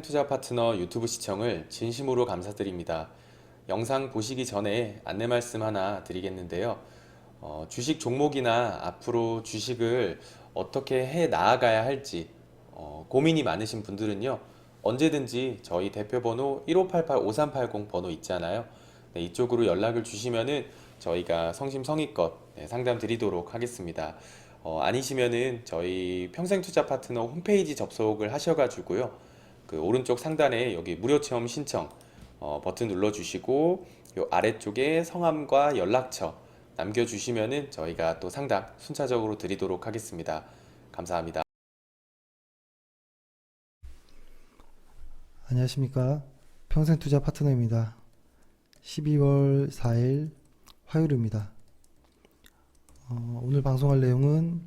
투자 파트너 유튜브 시청을 진심으로 감사드립니다. 영상 보시기 전에 안내 말씀 하나 드리겠는데요. 주식 종목이나 앞으로 주식을 어떻게 해 나아가야 할지 고민이 많으신 분들은요. 언제든지 저희 대표번호 1588-5380 번호 있잖아요. 네, 이쪽으로 연락을 주시면은 저희가 성심성의껏 상담 드리도록 하겠습니다. 아니시면은 저희 평생투자 파트너 홈페이지 접속을 하셔가지고요. 그 오른쪽 상단에 여기 무료 체험 신청 버튼 눌러주시고 요 아래쪽에 성함과 연락처 남겨주시면은 저희가 또 상담 순차적으로 드리도록 하겠습니다. 감사합니다. 안녕하십니까. 평생투자 파트너입니다. 12월 4일 화요일입니다. 오늘 방송할 내용은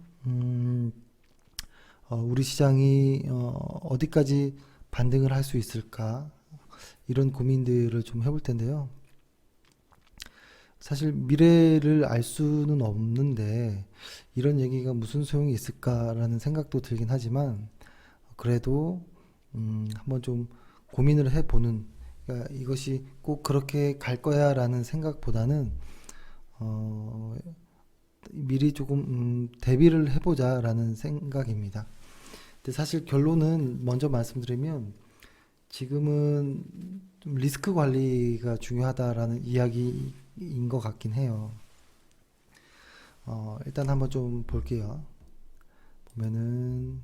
우리 시장이 어디까지 반등을 할 수 있을까, 이런 고민들을 좀 해볼 텐데요. 사실 미래를 알 수는 없는데 이런 얘기가 무슨 소용이 있을까라는 생각도 들긴 하지만, 그래도 한번 좀 고민을 해보는, 그러니까 이것이 꼭 그렇게 갈 거야 라는 생각보다는 미리 조금 대비를 해보자 라는 생각입니다. 근데 사실 결론은 먼저 말씀드리면, 지금은 좀 리스크 관리가 중요하다라는 이야기인 것 같긴 해요. 일단 한번 좀 볼게요. 보면은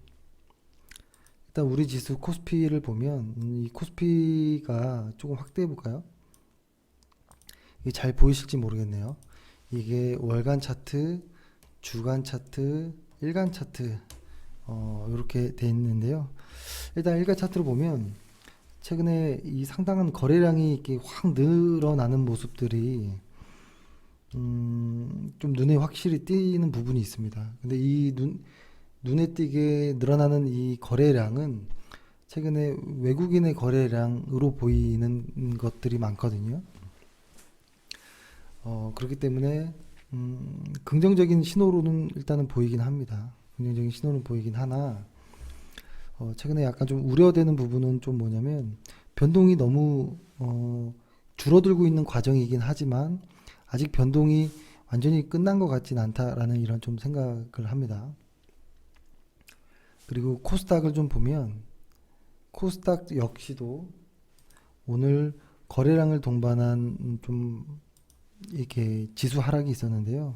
일단 우리 지수 코스피를 보면, 이 코스피가 조금 확대해 볼까요? 이게 잘 보이실지 모르겠네요. 이게 월간 차트, 주간 차트, 일간 차트 이렇게 돼 있는데요. 일단 일간 차트를 보면 최근에 이 상당한 거래량이 이렇게 확 늘어나는 모습들이 좀 눈에 확실히 띄는 부분이 있습니다. 근데 이 눈에 띄게 늘어나는 이 거래량은 최근에 외국인의 거래량으로 보이는 것들이 많거든요. 그렇기 때문에 긍정적인 신호로는 일단은 보이긴 합니다. 긍정적인 신호는 보이긴 하나, 최근에 약간 좀 우려되는 부분은 좀 뭐냐면, 변동이 너무 줄어들고 있는 과정이긴 하지만 아직 변동이 완전히 끝난 것 같진 않다라는 이런 좀 생각을 합니다. 그리고 코스닥을 좀 보면, 코스닥 역시도 오늘 거래량을 동반한 좀 이렇게 지수 하락이 있었는데요.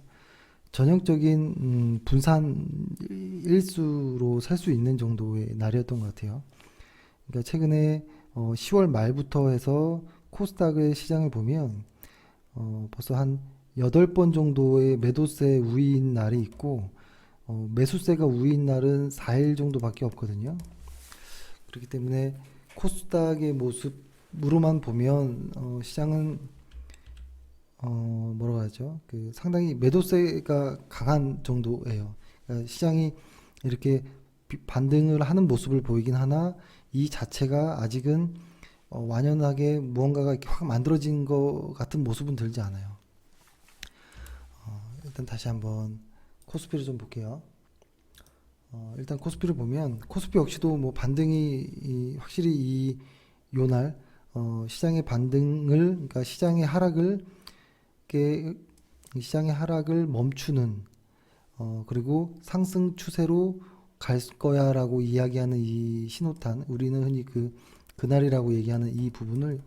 전형적인 분산 일수로 살 수 있는 정도의 날이었던 것 같아요. 그러니까 최근에 10월 말부터 해서 코스닥의 시장을 보면 벌써 한 8번 정도의 매도세 우위인 날이 있고, 매수세가 우위인 날은 4일 정도밖에 없거든요. 그렇기 때문에 코스닥의 모습으로만 보면 시장은 뭐라고 하죠? 그 상당히 매도세가 강한 정도예요. 그러니까 시장이 이렇게 반등을 하는 모습을 보이긴 하나, 이 자체가 아직은 완연하게 무언가가 이렇게 확 만들어진 것 같은 모습은 들지 않아요. 일단 다시 한번 코스피를 좀 볼게요. 일단 코스피를 보면, 코스피 역시도 뭐 반등이 확실히 이 요날 시장의 반등을, 그러니까 시장의 하락을 멈추는, 그리고 상승 추세로 갈 거야라고 이야기하는 이 신호탄, 우리는 흔히 그날이라고 얘기하는 이 부분을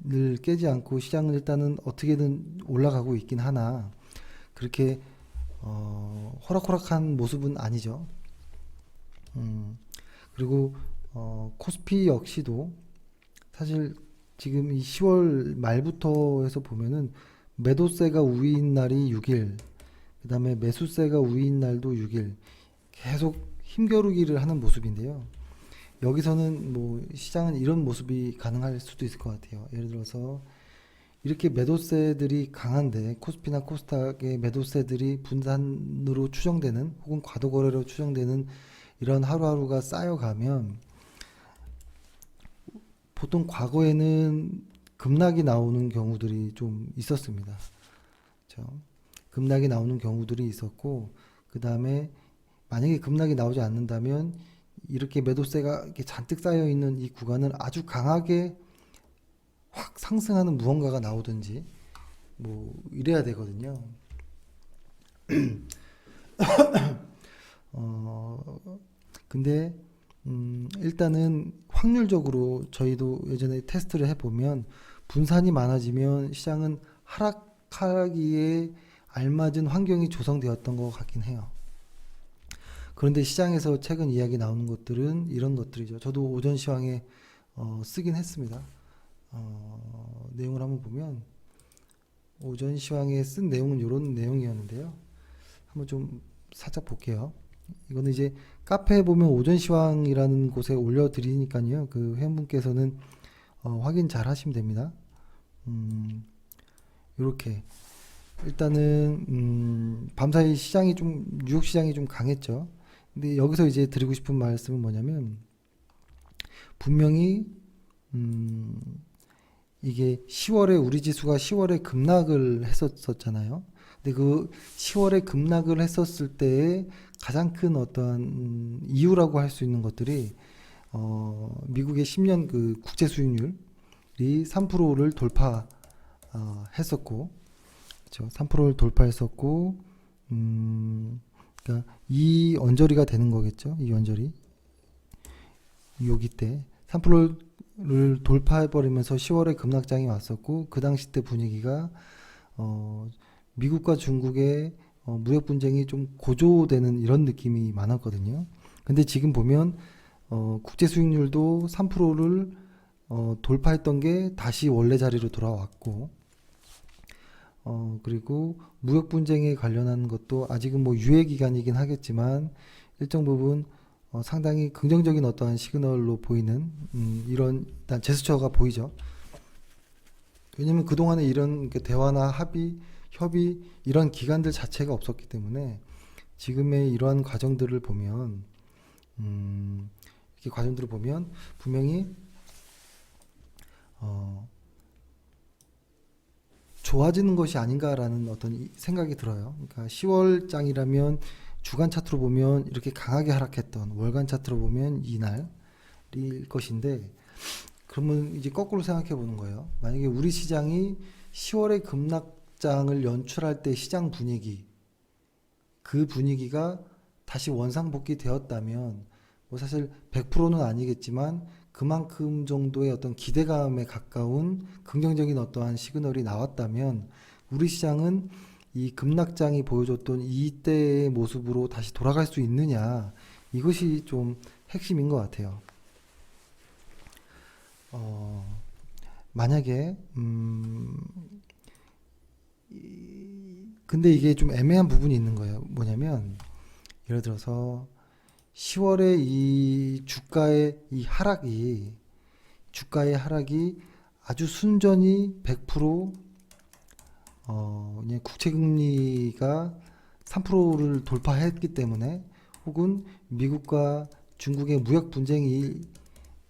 늘 깨지 않고 시장은 일단은 어떻게든 올라가고 있긴 하나, 그렇게 호락호락한 모습은 아니죠. 그리고 코스피 역시도 사실 지금 이 10월 말부터 해서 보면은 매도세가 우위인 날이 6일, 그 다음에 매수세가 우위인 날도 6일, 계속 힘겨루기를 하는 모습인데요. 여기서는 뭐 시장은 이런 모습이 가능할 수도 있을 것 같아요. 예를 들어서 이렇게 매도세들이 강한데, 코스피나 코스닥의 매도세들이 분산으로 추정되는, 혹은 과도 거래로 추정되는 이런 하루하루가 쌓여가면, 보통 과거에는 급락이 나오는 경우들이 좀 있었습니다. 그렇죠? 급락이 나오는 경우들이 있었고, 그 다음에 만약에 급락이 나오지 않는다면 이렇게 매도세가 이렇게 잔뜩 쌓여 있는 이 구간을 아주 강하게 확 상승하는 무언가가 나오든지 뭐 이래야 되거든요. 근데 일단은 확률적으로 저희도 예전에 테스트를 해보면 분산이 많아지면 시장은 하락하기에 알맞은 환경이 조성되었던 것 같긴 해요. 그런데 시장에서 최근 이야기 나오는 것들은 이런 것들이죠. 저도 오전 시황에 쓰긴 했습니다. 내용을 한번 보면 오전 시황에 쓴 내용은 이런 내용이었는데요. 한번 좀 살짝 볼게요. 이거는 이제 카페에 보면 오전 시황이라는 곳에 올려드리니까요. 그 회원분께서는 확인 잘 하시면 됩니다. 이렇게 일단은 밤사이 시장이 좀 뉴욕 시장이 좀 강했죠. 근데 여기서 이제 드리고 싶은 말씀은 뭐냐면 분명히 이게 10월에 우리 지수가 10월에 급락을 했었잖아요. 근데 그 10월에 급락을 했었을 때의 가장 큰 어떠한 이유라고 할 수 있는 것들이 미국의 10년 그 국제 수익률이 3%를 돌파했었고, 그렇죠? 3%를 돌파했었고, 그러니까 이 언저리가 되는 거겠죠. 이 언저리 여기 때 3%를 돌파해버리면서 10월에 급락장이 왔었고, 그 당시 때 분위기가 미국과 중국의 무역 분쟁이 좀 고조되는 이런 느낌이 많았거든요. 근데 지금 보면 국제 수익률도 3%를 돌파했던 게 다시 원래 자리로 돌아왔고, 그리고 무역 분쟁에 관련한 것도 아직은 뭐 유예 기간이긴 하겠지만 일정 부분 상당히 긍정적인 어떠한 시그널로 보이는 이런 일단 제스처가 보이죠. 왜냐면 그동안에 이런 대화나 합의, 협의 이런 기관들 자체가 없었기 때문에 지금의 이러한 과정들을 보면 이렇게 과정들을 보면 분명히 좋아지는 것이 아닌가라는 어떤 생각이 들어요. 그러니까 10월장이라면 주간 차트로 보면 이렇게 강하게 하락했던 월간 차트로 보면 이날일 것인데, 그러면 이제 거꾸로 생각해 보는 거예요. 만약에 우리 시장이 10월에 급락장을 연출할 때 시장 분위기, 그 분위기가 다시 원상복귀 되었다면 뭐 사실 100%는 아니겠지만 그만큼 정도의 어떤 기대감에 가까운 긍정적인 어떠한 시그널이 나왔다면 우리 시장은 이 급락장이 보여줬던 이때의 모습으로 다시 돌아갈 수 있느냐, 이것이 좀 핵심인 것 같아요. 만약에 근데 이게 좀 애매한 부분이 있는 거예요. 뭐냐면 예를 들어서 10월에 이 주가의 하락이 아주 순전히 100% 그냥 국채금리가 3%를 돌파했기 때문에, 혹은 미국과 중국의 무역 분쟁이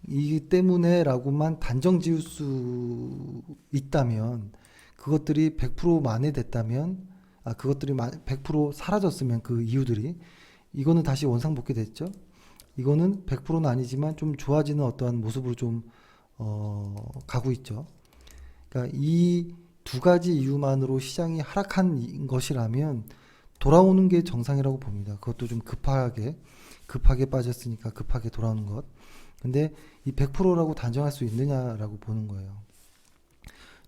이기 때문에라고만 단정 지을 수 있다면, 그것들이 100% 만회됐다면, 그것들이 100% 사라졌으면 그 이유들이, 이거는 다시 원상복귀 됐죠. 이거는 100%는 아니지만 좀 좋아지는 어떠한 모습으로 좀 가고 있죠. 그러니까 이 두 가지 이유만으로 시장이 하락한 것이라면 돌아오는 게 정상이라고 봅니다. 그것도 좀 급하게 빠졌으니까 급하게 돌아오는 것. 근데 이 100%라고 단정할 수 있느냐라고 보는 거예요.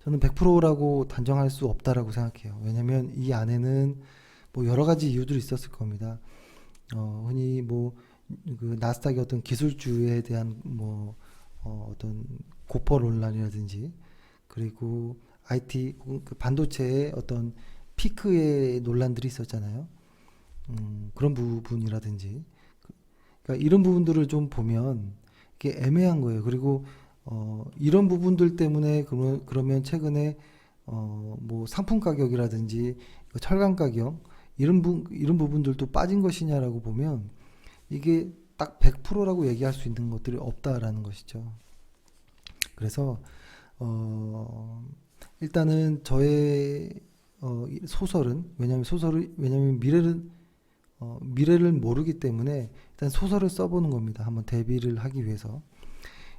저는 100%라고 단정할 수 없다라고 생각해요. 왜냐면 이 안에는 뭐 여러 가지 이유들이 있었을 겁니다. 흔히 뭐 그 나스닥의 어떤 기술주에 대한 뭐 어떤 고퍼 논란이라든지, 그리고 IT 혹은 그 반도체의 어떤 피크의 논란들이 있었잖아요. 그런 부분이라든지, 그러니까 이런 부분들을 좀 보면 이게 애매한 거예요. 그리고 이런 부분들 때문에 그러면 최근에 뭐 상품 가격이라든지 철강 가격 이런 부분들도 빠진 것이냐라고 보면 이게 딱 100%라고 얘기할 수 있는 것들이 없다라는 것이죠. 그래서 일단은 저의 소설은, 왜냐면 미래는 미래를 모르기 때문에 일단 소설을 써보는 겁니다. 한번 대비를 하기 위해서.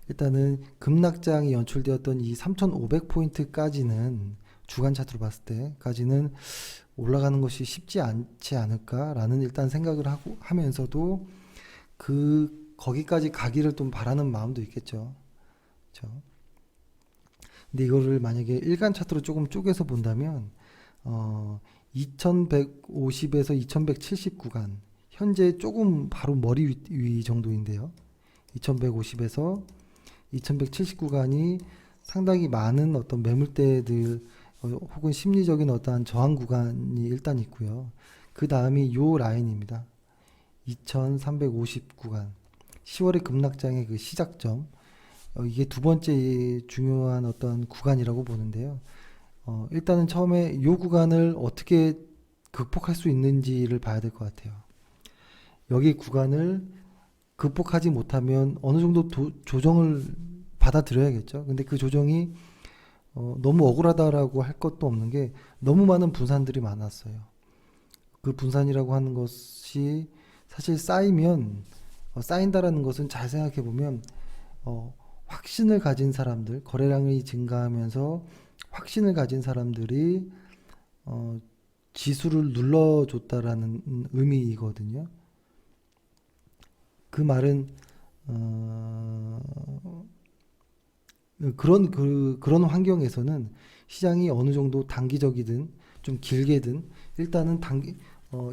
일단은 급락장이 연출되었던 이 3,500포인트까지는 주간 차트로 봤을 때까지는 올라가는 것이 쉽지 않지 않을까라는 일단 생각을 하면서도 거기까지 가기를 좀 바라는 마음도 있겠죠. 그렇죠? 근데 이거를 만약에 일간 차트로 조금 쪼개서 본다면 2150에서 2170 구간, 현재 조금 바로 머리 위 정도인데요. 2150에서 2170 구간이 상당히 많은 어떤 매물대들 혹은 심리적인 어떠한 저항 구간이 일단 있고요. 그 다음이 요 라인입니다. 2350 구간, 10월의 급락장의 그 시작점, 이게 두 번째 중요한 어떤 구간이라고 보는데요. 일단은 처음에 요 구간을 어떻게 극복할 수 있는지를 봐야 될 것 같아요. 여기 구간을 극복하지 못하면 어느 정도 조정을 받아들여야겠죠. 근데 그 조정이 너무 억울하다라고 할 것도 없는 게 너무 많은 분산들이 많았어요. 그 분산이라고 하는 것이 사실 쌓인다라는 것은 잘 생각해 보면 확신을 가진 사람들, 거래량이 증가하면서 확신을 가진 사람들이 지수를 눌러줬다라는 의미이거든요. 그 말은 그런 환경에서는 시장이 어느 정도 단기적이든 좀 길게든 일단은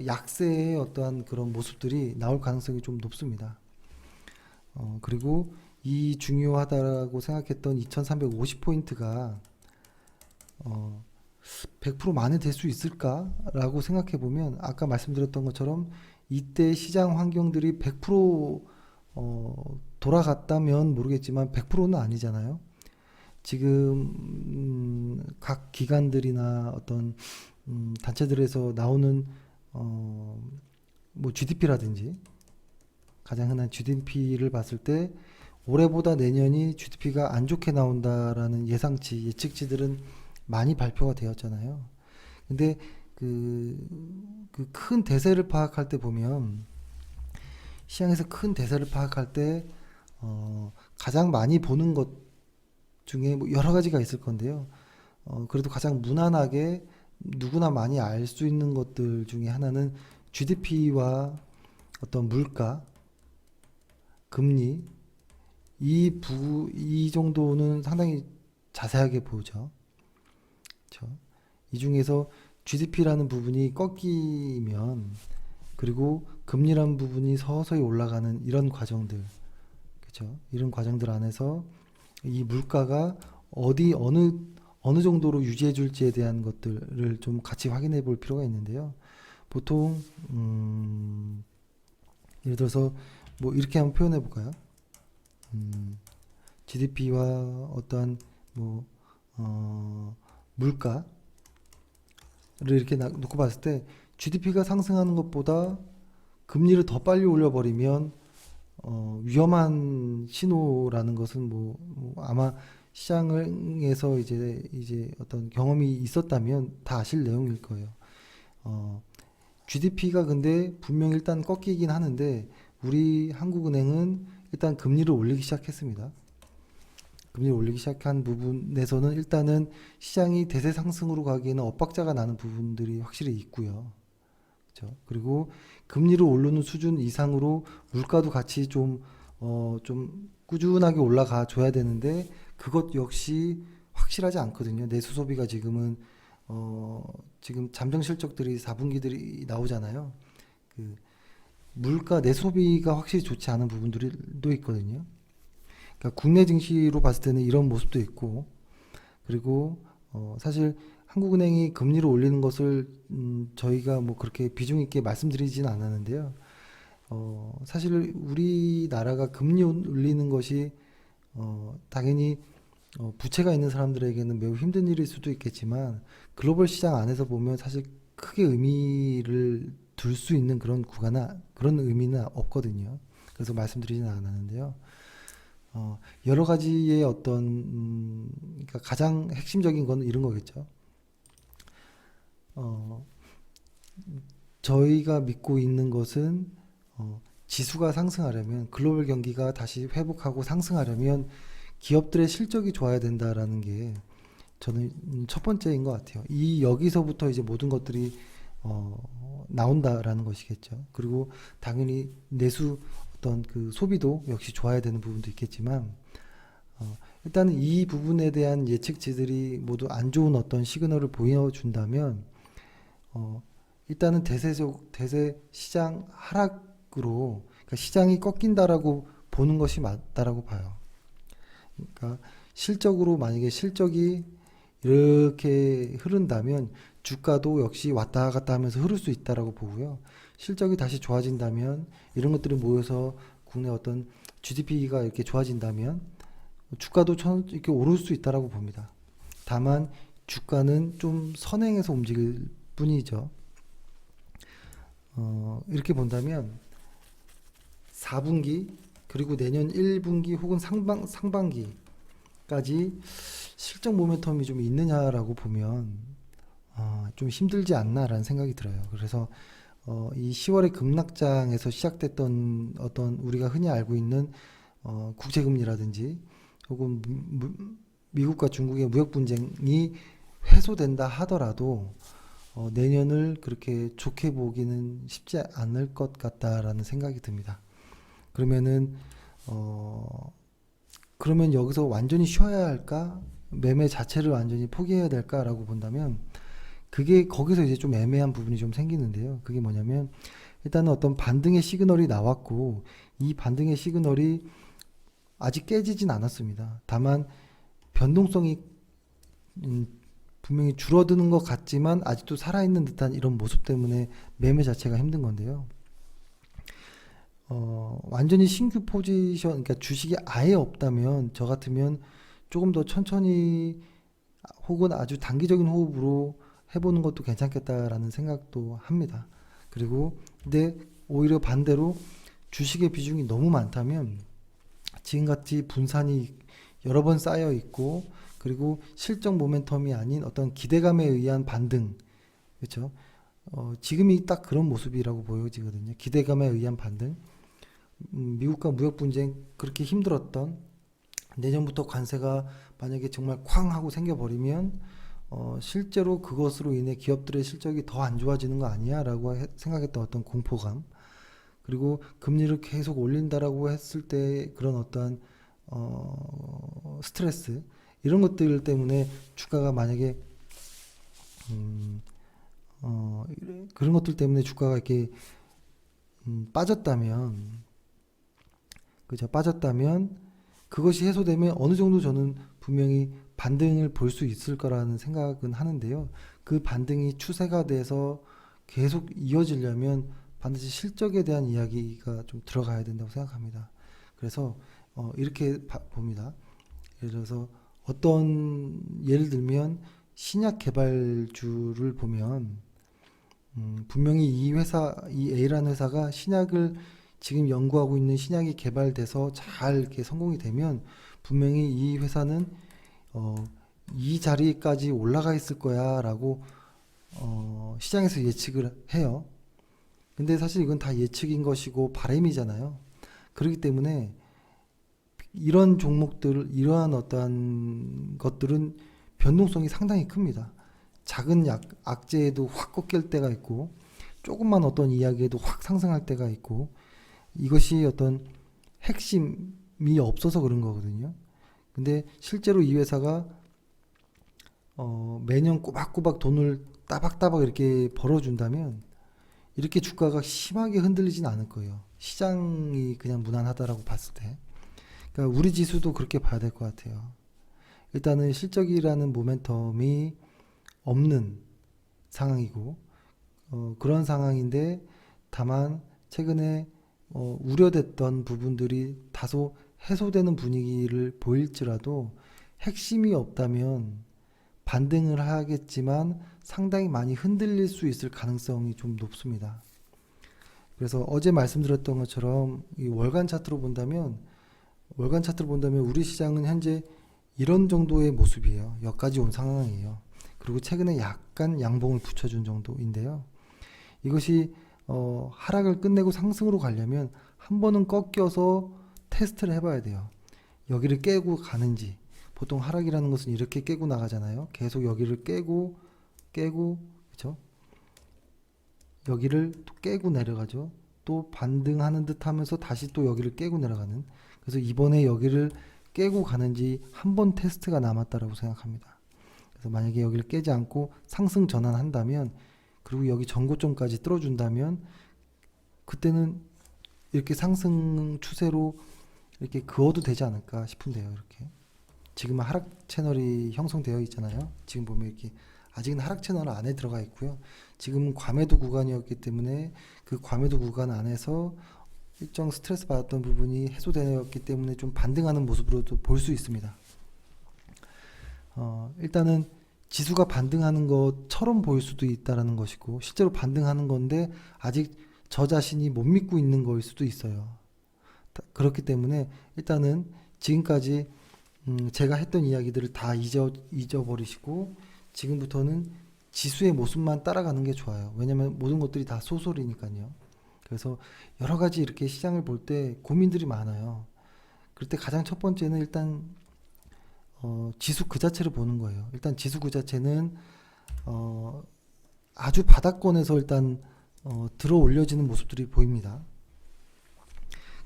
약세의 어떠한 그런 모습들이 나올 가능성이 좀 높습니다. 그리고 이 중요하다고 생각했던 2350포인트가 100% 만회될 수 있을까라고 생각해 보면 아까 말씀드렸던 것처럼 이때 시장 환경들이 100% 돌아갔다면 모르겠지만 100%는 아니잖아요. 지금 각 기관들이나 어떤 단체들에서 나오는 뭐 GDP라든지 가장 흔한 GDP를 봤을 때 올해보다 내년이 GDP가 안 좋게 나온다라는 예측치들은 많이 발표가 되었잖아요. 근데 그 큰 대세를 파악할 때 보면 시장에서 큰 대세를 파악할 때 가장 많이 보는 것 중에 뭐 여러 가지가 있을 건데요. 그래도 가장 무난하게 누구나 많이 알 수 있는 것들 중에 하나는 GDP와 어떤 물가, 금리 이 정도는 상당히 자세하게 보죠. 그렇죠? 이 중에서 GDP라는 부분이 꺾이면 그리고 금리라는 부분이 서서히 올라가는 이런 과정들, 그렇죠? 이런 과정들 안에서 이 물가가 어느 정도로 유지해 줄지에 대한 것들을 좀 같이 확인해 볼 필요가 있는데요. 보통 예를 들어서 뭐 이렇게 한번 표현해 볼까요? GDP와 어떠한 뭐 물가를 이렇게 놓고 봤을 때 GDP가 상승하는 것보다 금리를 더 빨리 올려버리면 위험한 신호라는 것은 뭐 아마 시장에서 이제 어떤 경험이 있었다면 다 아실 내용일 거예요. GDP가 근데 분명 일단 꺾이긴 하는데 우리 한국은행은 일단 금리를 올리기 시작했습니다. 금리를 올리기 시작한 부분에서는 일단은 시장이 대세 상승으로 가기에는 엇박자가 나는 부분들이 확실히 있고요. 그렇죠? 그리고 금리를 오르는 수준 이상으로 물가도 같이 좀 꾸준하게 올라가 줘야 되는데 그것 역시 확실하지 않거든요. 내수 소비가 지금 잠정 실적들이 4분기들이 나오잖아요. 그 물가 내소비가 확실히 좋지 않은 부분들도 있거든요. 그러니까 국내 증시로 봤을 때는 이런 모습도 있고, 그리고 사실 한국은행이 금리를 올리는 것을 저희가 뭐 그렇게 비중 있게 말씀드리지는 않았는데요. 사실 우리나라가 금리 올리는 것이 당연히 부채가 있는 사람들에게는 매우 힘든 일일 수도 있겠지만 글로벌 시장 안에서 보면 사실 크게 의미를 둘 수 있는 그런 그런 의미는 없거든요. 그래서 말씀드리지는 않았는데요. 여러 가지의 어떤 그러니까 가장 핵심적인 건 이런 거겠죠. 저희가 믿고 있는 것은 지수가 상승하려면 글로벌 경기가 다시 회복하고 상승하려면 기업들의 실적이 좋아야 된다라는 게 저는 첫 번째인 것 같아요. 이 여기서부터 이제 모든 것들이 나온다라는 것이겠죠. 그리고 당연히 내수 어떤 그 소비도 역시 좋아야 되는 부분도 있겠지만 일단은 이 부분에 대한 예측치들이 모두 안 좋은 어떤 시그널을 보여준다면 일단은 대세 시장 하락으로 그러니까 시장이 꺾인다라고 보는 것이 맞다라고 봐요. 그러니까 실적으로 만약에 실적이 이렇게 흐른다면 주가도 역시 왔다 갔다 하면서 흐를 수 있다라고 보고요. 실적이 다시 좋아진다면 이런 것들이 모여서 국내 어떤 GDP가 이렇게 좋아진다면 주가도 이렇게 오를 수 있다라고 봅니다. 다만 주가는 좀 선행해서 움직일 뿐이죠. 이렇게 본다면 4분기 그리고 내년 1분기 혹은 상반기까지 실적 모멘텀이 좀 있느냐라고 보면 좀 힘들지 않나라는 생각이 들어요. 그래서 이 10월의 급락장에서 시작됐던 어떤 우리가 흔히 알고 있는 국제금리라든지 혹은 미국과 중국의 무역 분쟁이 해소된다 하더라도 내년을 그렇게 좋게 보기는 쉽지 않을 것 같다라는 생각이 듭니다. 그러면 여기서 완전히 쉬어야 할까? 매매 자체를 완전히 포기해야 될까라고 본다면 그게 거기서 이제 좀 애매한 부분이 좀 생기는데요. 그게 뭐냐면 일단은 어떤 반등의 시그널이 나왔고 이 반등의 시그널이 아직 깨지진 않았습니다. 다만 변동성이 분명히 줄어드는 것 같지만 아직도 살아있는 듯한 이런 모습 때문에 매매 자체가 힘든 건데요. 완전히 신규 포지션, 그러니까 주식이 아예 없다면 저 같으면 조금 더 천천히 혹은 아주 단기적인 호흡으로 해보는 것도 괜찮겠다라는 생각도 합니다. 그리고 근데 오히려 반대로 주식의 비중이 너무 많다면 지금같이 분산이 여러 번 쌓여 있고 그리고 실적 모멘텀이 아닌 어떤 기대감에 의한 반등, 그렇죠? 지금이 딱 그런 모습이라고 보여지거든요. 기대감에 의한 반등. 미국과 무역 분쟁 그렇게 힘들었던 내년부터 관세가 만약에 정말 쾅 하고 생겨버리면 실제로 그것으로 인해 기업들의 실적이 더 안 좋아지는 거 아니야? 라고 생각했던 어떤 공포감. 그리고 금리를 계속 올린다라고 했을 때 그런 어떤 스트레스 이런 것들 때문에 주가가 만약에 그런 것들 때문에 주가가 이렇게 빠졌다면 그죠? 빠졌다면 그것이 해소되면 어느 정도 저는 분명히 반등을 볼 수 있을 거라는 생각은 하는데요. 그 반등이 추세가 돼서 계속 이어지려면 반드시 실적에 대한 이야기가 좀 들어가야 된다고 생각합니다. 그래서 이렇게 봅니다. 예를 들어서 예를 들면 신약 개발주를 보면 분명히 이 A라는 회사가 신약을 지금 연구하고 있는 신약이 개발돼서 잘 이렇게 성공이 되면 분명히 이 회사는 이 자리까지 올라가 있을 거야라고 시장에서 예측을 해요. 근데 사실 이건 다 예측인 것이고 바람이잖아요. 그렇기 때문에 이런 종목들, 이러한 어떠한 것들은 변동성이 상당히 큽니다. 작은 악재에도 확 꺾일 때가 있고, 조금만 어떤 이야기에도 확 상승할 때가 있고, 이것이 어떤 핵심이 없어서 그런 거거든요. 근데 실제로 이 회사가 매년 꼬박꼬박 돈을 따박따박 이렇게 벌어준다면 이렇게 주가가 심하게 흔들리진 않을 거예요. 시장이 그냥 무난하다라고 봤을 때. 그러니까 우리 지수도 그렇게 봐야 될 것 같아요. 일단은 실적이라는 모멘텀이 없는 상황이고 그런 상황인데 다만 최근에 우려됐던 부분들이 다소 해소되는 분위기를 보일지라도 핵심이 없다면 반등을 하겠지만 상당히 많이 흔들릴 수 있을 가능성이 좀 높습니다. 그래서 어제 말씀드렸던 것처럼 이 월간 차트로 본다면 우리 시장은 현재 이런 정도의 모습이에요. 여기까지 온 상황이에요. 그리고 최근에 약간 양봉을 붙여준 정도인데요. 이것이 하락을 끝내고 상승으로 가려면 한 번은 꺾여서 테스트를 해봐야 돼요. 여기를 깨고 가는지. 보통 하락이라는 것은 이렇게 깨고 나가잖아요. 계속 여기를 깨고 그렇죠? 여기를 또 깨고 내려가죠. 또 반등하는 듯 하면서 다시 또 여기를 깨고 내려가는. 그래서 이번에 여기를 깨고 가는지 한 번 테스트가 남았다라고 생각합니다. 그래서 만약에 여기를 깨지 않고 상승 전환한다면, 그리고 여기 전고점까지 뚫어준다면, 그때는 이렇게 상승 추세로 이렇게 그어도 되지 않을까 싶은데요. 이렇게 지금은 하락 채널이 형성되어 있잖아요. 지금 보면 이렇게 아직은 하락 채널 안에 들어가 있고요. 지금은 과매도 구간이었기 때문에 그 과매도 구간 안에서 일정 스트레스 받았던 부분이 해소되었기 때문에 좀 반등하는 모습으로도 볼 수 있습니다. 일단은 지수가 반등하는 것처럼 보일 수도 있다라는 것이고, 실제로 반등하는 건데 아직 저 자신이 못 믿고 있는 거일 수도 있어요. 그렇기 때문에 일단은 지금까지 제가 했던 이야기들을 다 잊어버리시고 지금부터는 지수의 모습만 따라가는 게 좋아요. 왜냐면 모든 것들이 다 소설이니까요. 그래서 여러 가지 이렇게 시장을 볼 때 고민들이 많아요. 그럴 때 가장 첫 번째는 일단 지수 그 자체를 보는 거예요. 일단 지수 그 자체는 아주 바닥권에서 일단 들어 올려지는 모습들이 보입니다.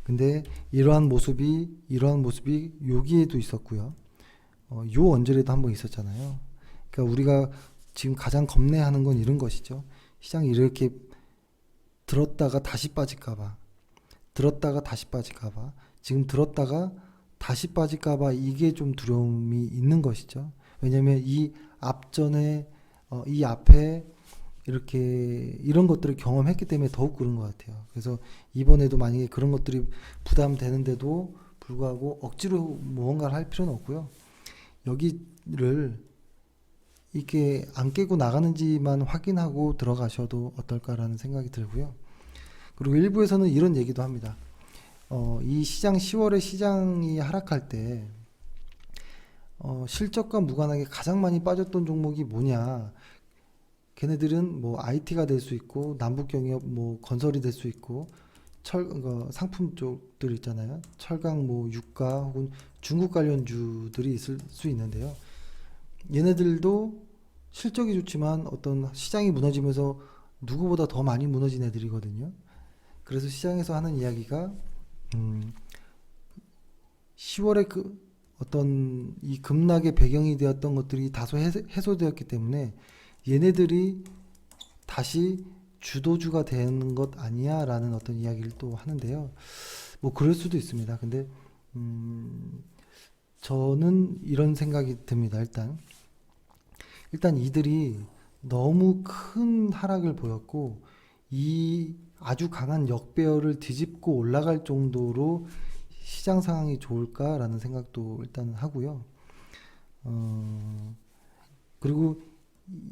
근데 이러한 모습이 여기에도 있었고요. 요 언저리에도 한번 있었잖아요. 그러니까 우리가 지금 가장 겁내하는 건 이런 것이죠. 시장이 이렇게 들었다가 다시 빠질까봐, 들었다가 다시 빠질까봐, 지금 들었다가 다시 빠질까봐, 이게 좀 두려움이 있는 것이죠. 왜냐하면 이 앞전에 이 앞에 이렇게 이런 것들을 경험했기 때문에 더욱 그런 것 같아요. 그래서 이번에도 만약에 그런 것들이 부담되는데도 불구하고 억지로 무언가를 할 필요는 없고요. 여기를 이게 안 깨고 나가는지만 확인하고 들어가셔도 어떨까라는 생각이 들고요. 그리고 일부에서는 이런 얘기도 합니다. 이 시장 10월에 시장이 하락할 때 실적과 무관하게 가장 많이 빠졌던 종목이 뭐냐? 걔네들은 뭐 IT가 될 수 있고 남북경협 뭐 건설이 될 수 있고 상품 쪽들 있잖아요. 철강 뭐 유가 혹은 중국 관련주들이 있을 수 있는데요. 얘네들도 실적이 좋지만 어떤 시장이 무너지면서 누구보다 더 많이 무너진 애들이거든요. 그래서 시장에서 하는 이야기가 10월에 그 어떤 이 급락의 배경이 되었던 것들이 다소 해소되었기 때문에 얘네들이 다시 주도주가 되는 것 아니야 라는 어떤 이야기를 또 하는데요. 뭐 그럴 수도 있습니다. 근데 저는 이런 생각이 듭니다. 일단 이들이 너무 큰 하락을 보였고 이 아주 강한 역배열을 뒤집고 올라갈 정도로 시장 상황이 좋을까라는 생각도 일단 하고요. 그리고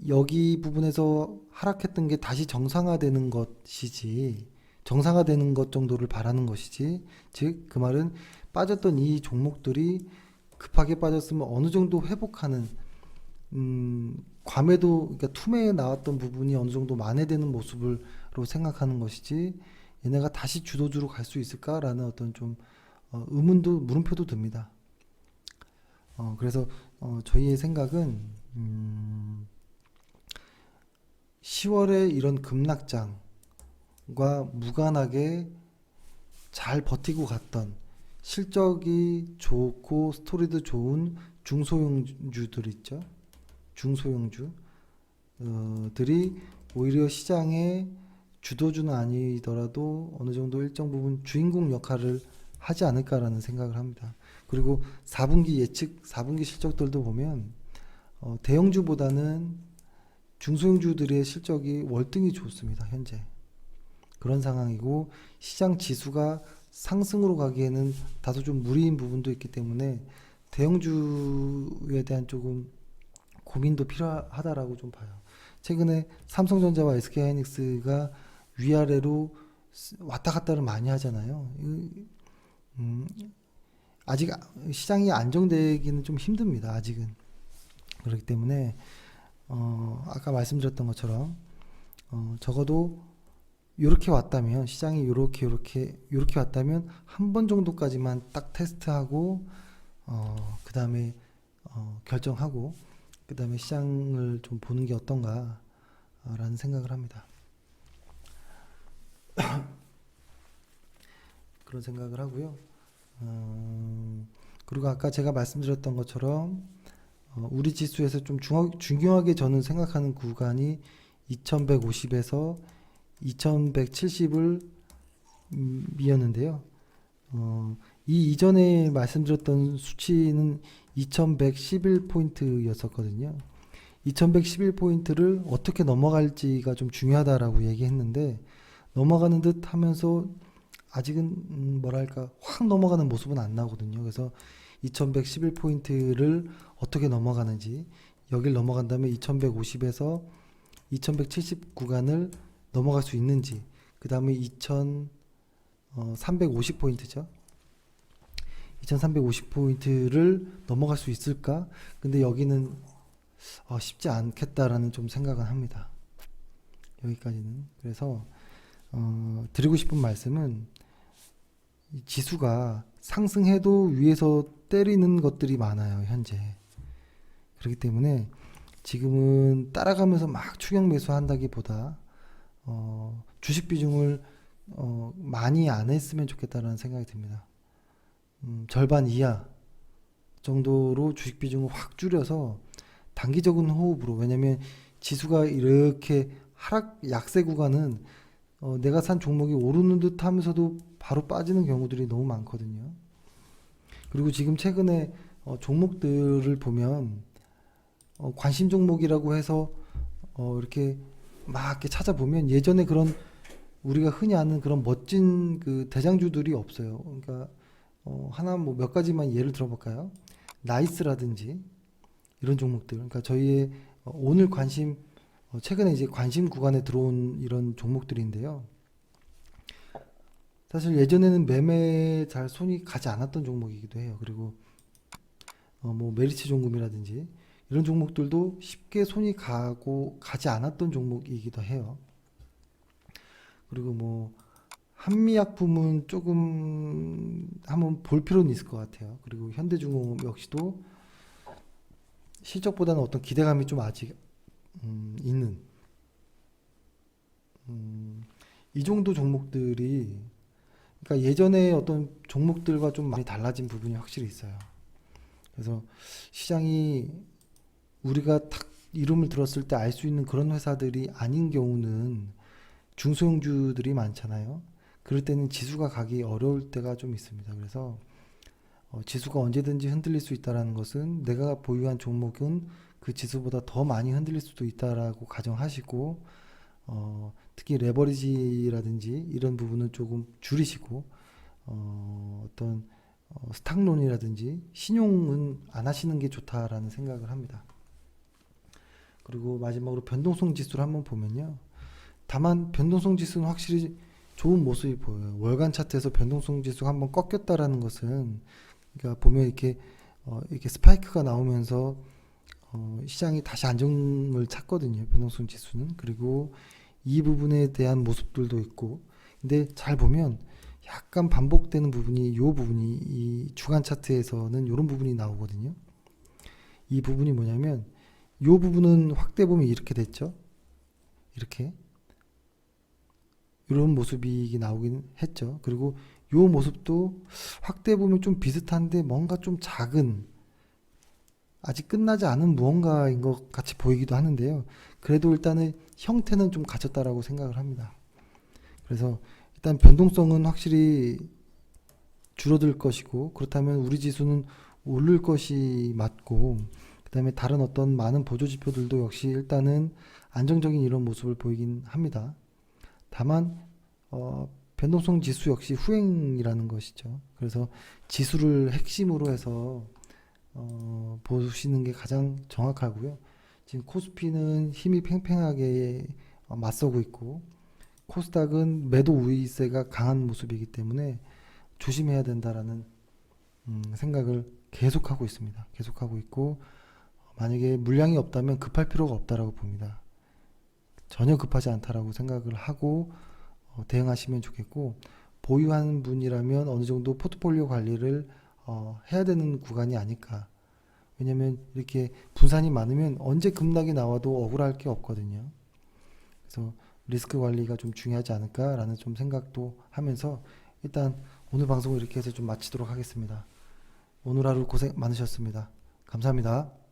여기 부분에서 하락했던 게 다시 정상화되는 것이지, 정상화되는 것 정도를 바라는 것이지, 즉 그 말은 빠졌던 이 종목들이 급하게 빠졌으면 어느 정도 회복하는, 과매도, 그러니까 투매에 나왔던 부분이 어느 정도 만회되는 모습으로 생각하는 것이지, 얘네가 다시 주도주로 갈 수 있을까라는 어떤 좀 의문도, 물음표도 듭니다. 그래서 저희의 생각은 10월에 이런 급락장과 무관하게 잘 버티고 갔던, 실적이 좋고 스토리도 좋은 중소형주들 있죠. 중소형주들이 오히려 시장의 주도주는 아니더라도 어느 정도 일정 부분 주인공 역할을 하지 않을까라는 생각을 합니다. 그리고 4분기 예측, 4분기 실적들도 보면 대형주보다는 중소형주들의 실적이 월등히 좋습니다. 현재 그런 상황이고, 시장 지수가 상승으로 가기에는 다소 좀 무리인 부분도 있기 때문에 대형주에 대한 조금 고민도 필요하다라고 좀 봐요. 최근에 삼성전자와 SK하이닉스가 위아래로 왔다 갔다를 많이 하잖아요. 아직 시장이 안정되기는 좀 힘듭니다. 아직은. 그렇기 때문에 아까 말씀드렸던 것처럼 적어도 요렇게 왔다면, 시장이 요렇게 왔다면 한 번 정도까지만 딱 테스트하고 그 다음에 결정하고 그 다음에 시장을 좀 보는 게 어떤가 라는 생각을 합니다. 그런 생각을 하고요. 그리고 아까 제가 말씀드렸던 것처럼 우리 지수에서 좀 중요하게 저는 생각하는 구간이 2150에서 2170을 이었는데요. 이 이전에 말씀드렸던 수치는 2111포인트였었거든요. 2111포인트를 어떻게 넘어갈지가 좀 중요하다라고 얘기했는데, 넘어가는 듯 하면서 아직은 뭐랄까 확 넘어가는 모습은 안 나오거든요. 그래서 2111포인트를 어떻게 넘어가는지, 여길 넘어간 다음에 2150에서 2170 구간을 넘어갈 수 있는지, 그 다음에 2350포인트죠. 2350포인트를 넘어갈 수 있을까? 근데 여기는 쉽지 않겠다라는 좀 생각은 합니다. 여기까지는. 그래서 드리고 싶은 말씀은, 이 지수가 상승해도 위에서 때리는 것들이 많아요, 현재. 그렇기 때문에 지금은 따라가면서 막 추격 매수한다기보다 주식 비중을 많이 안 했으면 좋겠다라는 생각이 듭니다. 절반 이하 정도로 주식 비중을 확 줄여서 단기적인 호흡으로, 왜냐면 지수가 이렇게 약세 구간은 내가 산 종목이 오르는 듯 하면서도 바로 빠지는 경우들이 너무 많거든요. 그리고 지금 최근에 종목들을 보면 관심 종목이라고 해서 이렇게 막 이렇게 찾아보면 예전에 그런 우리가 흔히 아는 그런 멋진 그 대장주들이 없어요. 그러니까 하나 뭐 몇 가지만 예를 들어볼까요? 나이스라든지 이런 종목들. 그러니까 저희의 오늘 최근에 이제 관심 구간에 들어온 이런 종목들인데요. 사실 예전에는 매매 잘 손이 가지 않았던 종목이기도 해요. 그리고 뭐 메리츠 종금이라든지 이런 종목들도 쉽게 손이 가지 않았던 종목이기도 해요. 그리고 뭐 한미약품은 조금 한번 볼 필요는 있을 것 같아요. 그리고 현대중공업 역시도 실적보다는 어떤 기대감이 좀 아직 있는 이 정도 종목들이, 그러니까 예전에 어떤 종목들과 좀 많이 달라진 부분이 확실히 있어요. 그래서 시장이 우리가 딱 이름을 들었을 때 알 수 있는 그런 회사들이 아닌 경우는 중소형주들이 많잖아요. 그럴 때는 지수가 가기 어려울 때가 좀 있습니다. 그래서 지수가 언제든지 흔들릴 수 있다는 것은 내가 보유한 종목은 그 지수보다 더 많이 흔들릴 수도 있다라고 가정하시고, 특히 레버리지라든지 이런 부분은 조금 줄이시고, 어떤 스탁론이라든지 신용은 안 하시는 게 좋다라는 생각을 합니다. 그리고 마지막으로 변동성 지수를 한번 보면요. 다만 변동성 지수는 확실히 좋은 모습이 보여요. 월간 차트에서 변동성 지수가 한번 꺾였다라는 것은, 그러니까 보면 이렇게 스파이크가 나오면서 시장이 다시 안정을 찾거든요. 변동성 지수는. 그리고 이 부분에 대한 모습들도 있고, 근데 잘 보면 약간 반복되는 부분이 이 주간 차트에서는 이런 부분이 나오거든요. 이 부분이 뭐냐면, 이 부분은 확대 보면 이렇게 됐죠. 이렇게 이런 모습이 나오긴 했죠. 그리고 이 모습도 확대 보면 좀 비슷한데 뭔가 좀 작은, 아직 끝나지 않은 무언가인 것 같이 보이기도 하는데요. 그래도 일단은 형태는 좀 갖췄다라고 생각을 합니다. 그래서 일단 변동성은 확실히 줄어들 것이고, 그렇다면 우리 지수는 오를 것이 맞고, 그 다음에 다른 어떤 많은 보조 지표들도 역시 일단은 안정적인 이런 모습을 보이긴 합니다. 다만 변동성 지수 역시 후행이라는 것이죠. 그래서 지수를 핵심으로 해서 보시는 게 가장 정확하고요. 지금 코스피는 힘이 팽팽하게 맞서고 있고, 코스닥은 매도 우위세가 강한 모습이기 때문에 조심해야 된다라는 생각을 계속하고 있습니다. 계속하고 있고, 만약에 물량이 없다면 급할 필요가 없다라고 봅니다. 전혀 급하지 않다라고 생각을 하고 대응하시면 좋겠고, 보유하는 분이라면 어느 정도 포트폴리오 관리를 해야 되는 구간이 아닐까. 왜냐면 이렇게 분산이 많으면 언제 급락이 나와도 억울할 게 없거든요. 그래서 리스크 관리가 좀 중요하지 않을까라는 좀 생각도 하면서 일단 오늘 방송을 이렇게 해서 좀 마치도록 하겠습니다. 오늘 하루 고생 많으셨습니다. 감사합니다.